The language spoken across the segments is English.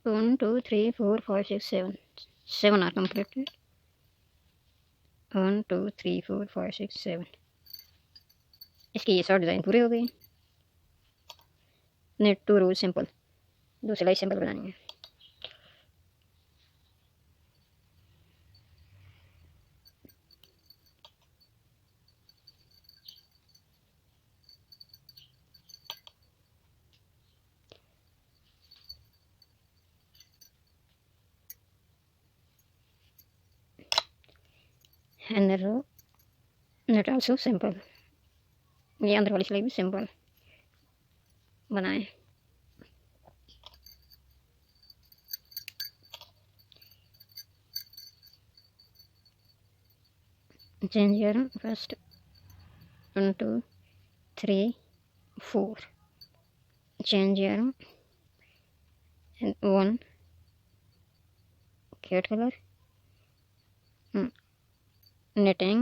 1 2 3 4 5 6 7 7 are completed. 1 2 3 4 5 6 7 इसकी ये short design पूरी हो गई। नेट 2 रोज सिंपल, 2 सिलाई सिंपल बनानी है। अंदर रो नेट आल्सो सिंपल, ये अंदर वाली सिलाई भी सिंपल बनाएं। Change yarn first 1 2 3 4 change yarn and 1 cat color, knitting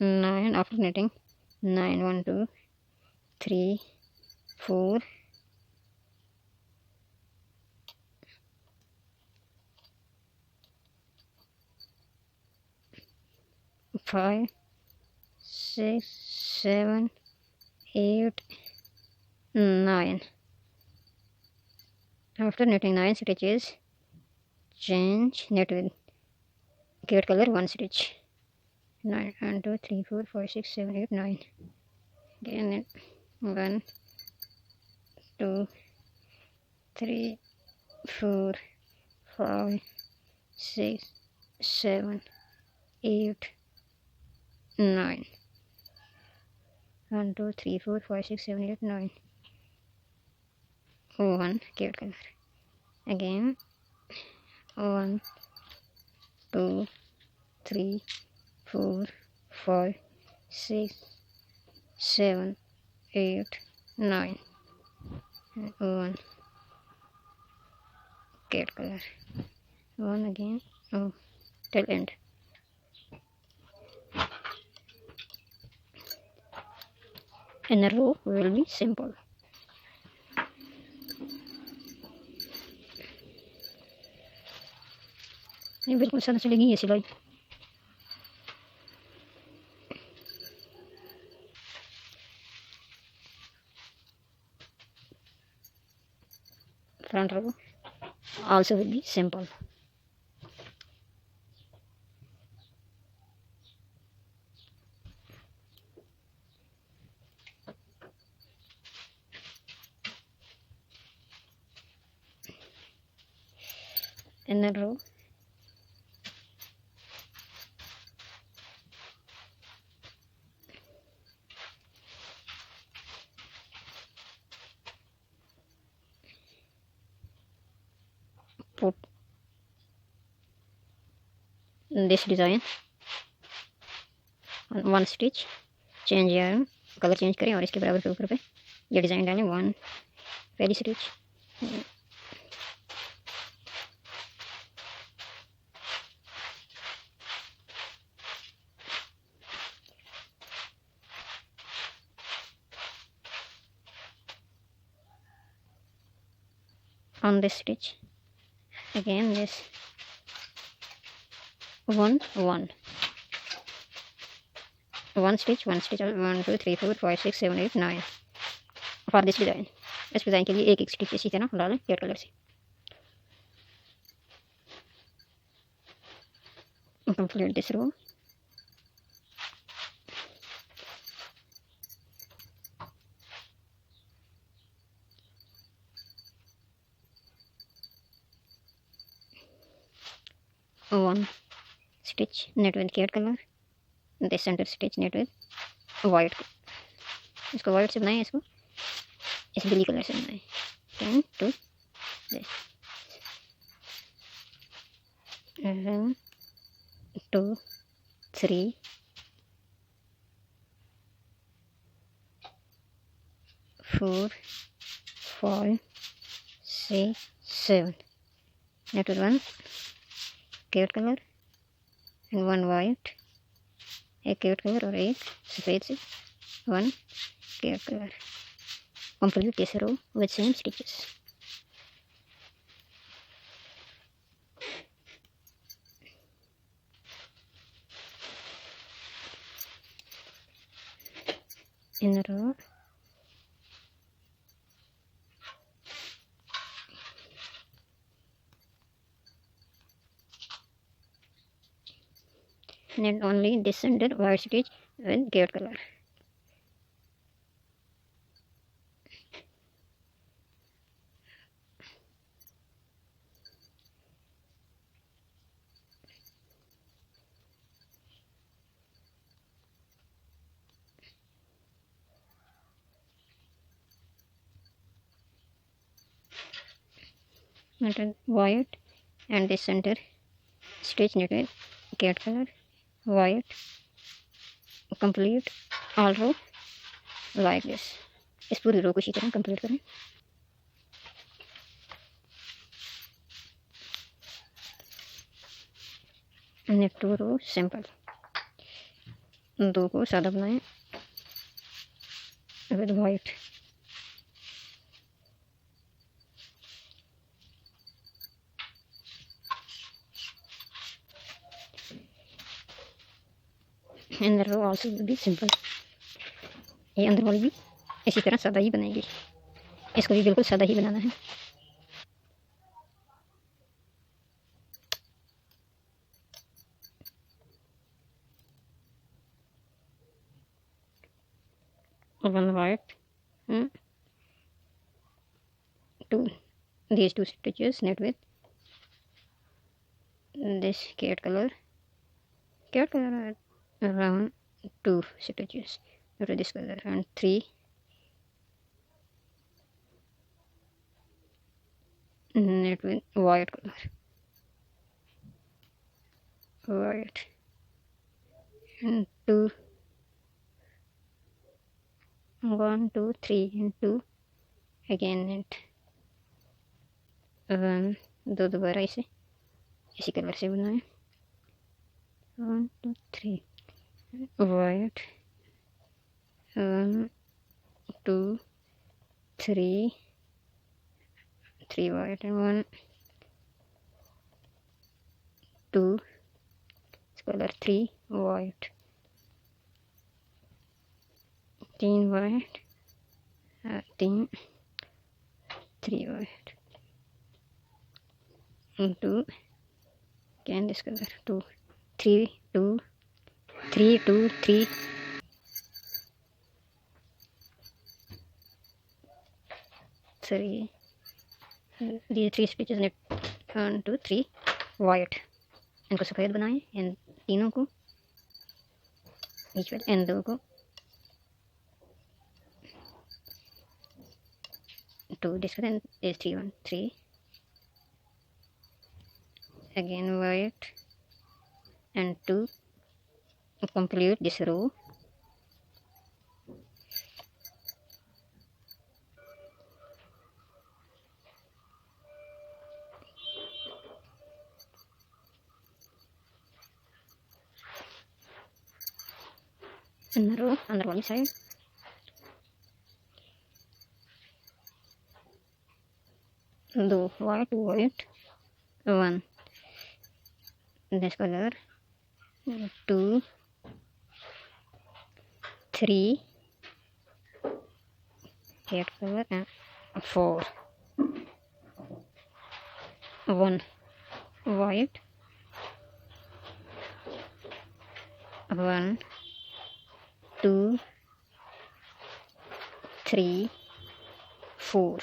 9 after knitting 9 1 2 3 4 5 6 7 8 9 after knitting 9 stitches change knit with cat color 1 stitch 9 1 2 3 4 5 6 7 8 9 again 1 2 3 4 5 6 7 8 9 1 2 3 4 5 6 7 8 9 1 cat color again 1 2 3 4 5 6 7 8 9 1 cat color 1 again till end. And the row will be simple. ये बिल्कुल सादा चलेगी ये सिलाई। Front row also will be simple. Inner row put this design on 1 stitch, change yarn, colour change करें और इसके बराबर के ऊपर पे ये डिज़ाइन डालें 1 पहली stitch, on this stitch again this 1 1 1 stitch 1 2 3 4 5 6 7 8 9 for this design. इस डिज़ाइन के लिए एक एक स्टिच इसी तरह डालें रेड कलर से। complete this row. One stitch knit with cat color, the center stitch knit with white. इसको white से बनाएं, इसको इस ब्लू कलर से बनाएं। 10 to this 1 2 3 4 5 6 7 knit with 1 cat color and 1 white, एक cat color और एक सफ़ेद से 1 cat color. Complete this row with same stitches. in the row, and only this center white stitch with geared color. Knitted white and this center stitch knitted geared color, white, complete all row like this. इस पूरी रो को इसी तरह complete करें. नेक 2 रो simple, 2 को सादा बनाएं with white. अंदर रो आल्सो भी सिंपल, ये अंदर वाली भी इसी तरह सादा ही बनेगी. इसको भी बिल्कुल सादा ही बनाना है. One white, these two stitches knit with this cat color around 2 stitches to this color and 3 knit with white color, white, and 2, 1 2 3 and 2 again knit 1 2 दोबारा इसे इसी कलर से बनाएं. 1 2 3 white, 1 2 3 white and 1 2 color 3 white, 3 white, 3 white, 2 again this color 2 3 2 3 2 3 3. These 3 stitches knit 1 2 3 white. इनको सफ़ेद बनाएं. इन तीनों को बीच में, इन दो को 2 this color and is 3 1 3 again white and 2 complete this row. Another one side. Do white 1 this color, 2 3 cat color and 4, 1 white, 1 2 3 4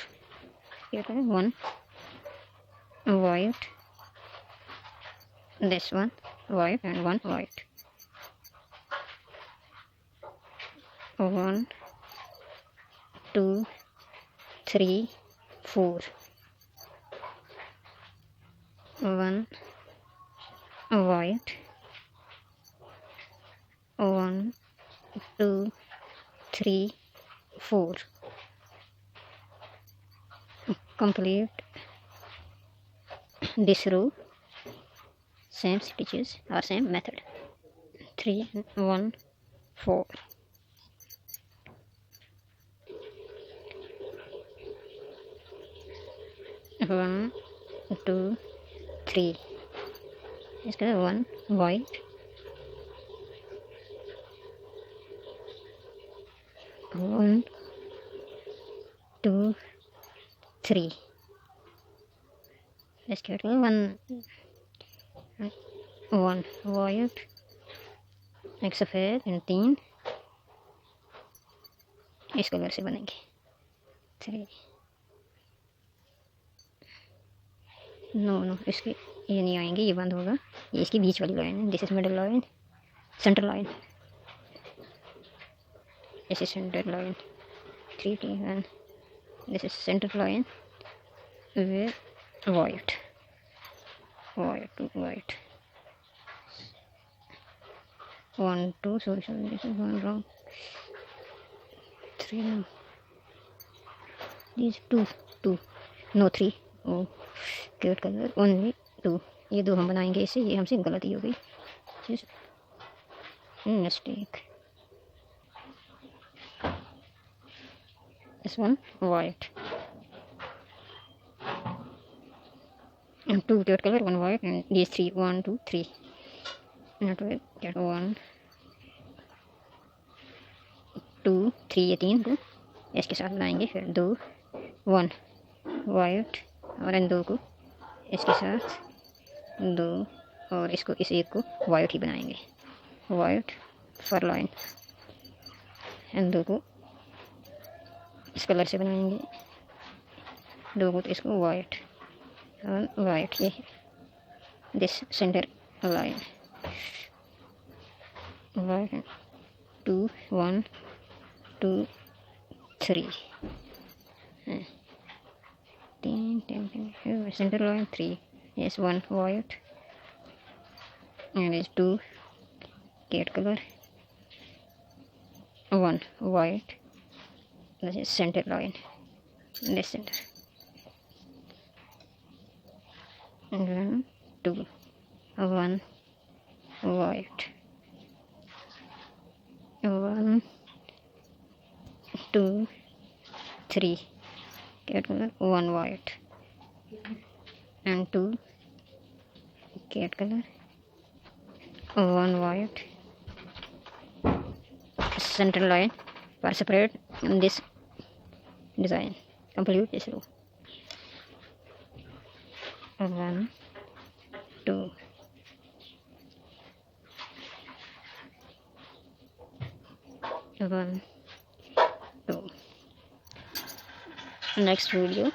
here 1 white, this one white and 1 white, 1 2 3 4 1 white, 1 2 3 4 complete this row. Same stitches or same method. 3 1 4 1 2 3 इसका 1 white, 1 2 3. Let's get 1 white, एक सफ़ेद, and 3 इस colour से बनेंगे। 3 no इसके ये नहीं आएंगे, ये बंद होगा। ये इसकी बीच वाली लाइन है, this is middle line, centre line, this is centre line 3 T and this is center line with white 1 2 sorry this is one wrong 3 no these 2 no 3 oh cute color only 2 ये 2 हम बनाएंगे इससे, ये हमसे गलती हो गई, mistake. This one white and 2 cute color, 1 white, and these 3 1 2 3 not right, get 1 2 3 ये 3 को इसके साथ बनाएंगे, फिर 2 1 वाइट और इन 2 को इसके साथ 2 और इसको इस एक को वाइट ही बनाएंगे, वाइट फर लाइन, इन 2 को इस कलर से बनाएंगे, 2 को तो इसको वाइट और वाइट, ये this centre line white 2 1 2 3 3 center line 3 yes 1 white and is 2 cat color 1 white, this is center line, this center, and then 2 1 white 1 2 3 cat color 1 white and 2 cat color 1 white, center line for separate in this design, complete this row 1 2 1 2. Next video